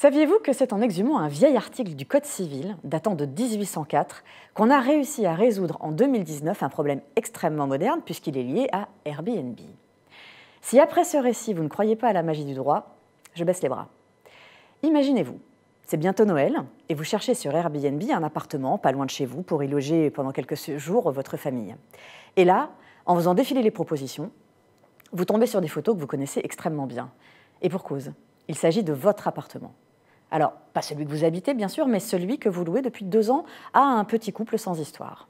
Saviez-vous que c'est en exhumant un vieil article du Code civil, datant de 1804, qu'on a réussi à résoudre en 2019 un problème extrêmement moderne puisqu'il est lié à Airbnb? Si après ce récit, vous ne croyez pas à la magie du droit, je baisse les bras. Imaginez-vous, c'est bientôt Noël et vous cherchez sur Airbnb un appartement pas loin de chez vous pour y loger pendant quelques jours votre famille. Et là, en faisant défiler les propositions, vous tombez sur des photos que vous connaissez extrêmement bien. Et pour cause, il s'agit de votre appartement. Alors, pas celui que vous habitez, bien sûr, mais celui que vous louez depuis 2 ans à un petit couple sans histoire.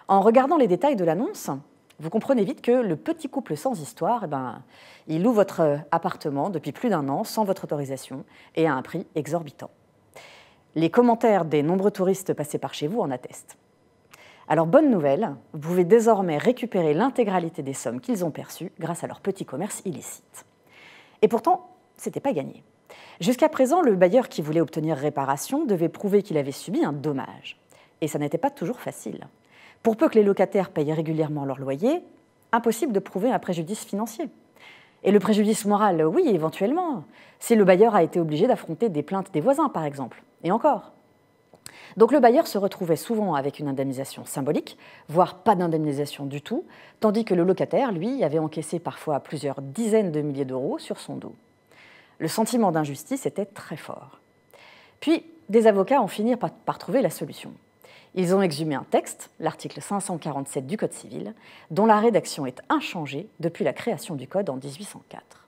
En regardant les détails de l'annonce, vous comprenez vite que le petit couple sans histoire, il loue votre appartement depuis plus d'1 an sans votre autorisation et à un prix exorbitant. Les commentaires des nombreux touristes passés par chez vous en attestent. Alors, bonne nouvelle, vous pouvez désormais récupérer l'intégralité des sommes qu'ils ont perçues grâce à leur petit commerce illicite. Et pourtant, ce n'était pas gagné. Jusqu'à présent, le bailleur qui voulait obtenir réparation devait prouver qu'il avait subi un dommage. Et ça n'était pas toujours facile. Pour peu que les locataires payent régulièrement leur loyer, impossible de prouver un préjudice financier. Et le préjudice moral, oui, éventuellement, si le bailleur a été obligé d'affronter des plaintes des voisins, par exemple. Et encore. Donc le bailleur se retrouvait souvent avec une indemnisation symbolique, voire pas d'indemnisation du tout, tandis que le locataire, lui, avait encaissé parfois plusieurs dizaines de milliers d'euros sur son dos. Le sentiment d'injustice était très fort. Puis, des avocats ont fini par trouver la solution. Ils ont exhumé un texte, l'article 547 du Code civil, dont la rédaction est inchangée depuis la création du Code en 1804.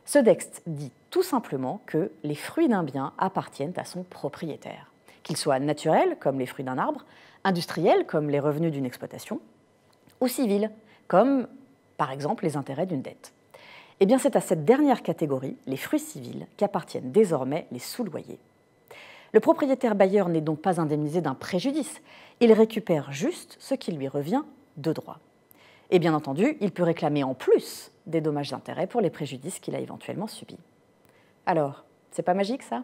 Ce texte dit tout simplement que les fruits d'un bien appartiennent à son propriétaire, qu'ils soient naturels, comme les fruits d'un arbre, industriels, comme les revenus d'une exploitation, ou civils, comme, par exemple, les intérêts d'une dette. Eh bien, c'est à cette dernière catégorie, les fruits civils, qu'appartiennent désormais les sous-loyers. Le propriétaire bailleur n'est donc pas indemnisé d'un préjudice, il récupère juste ce qui lui revient de droit. Et bien entendu, il peut réclamer en plus des dommages d'intérêt pour les préjudices qu'il a éventuellement subis. Alors, c'est pas magique ça ?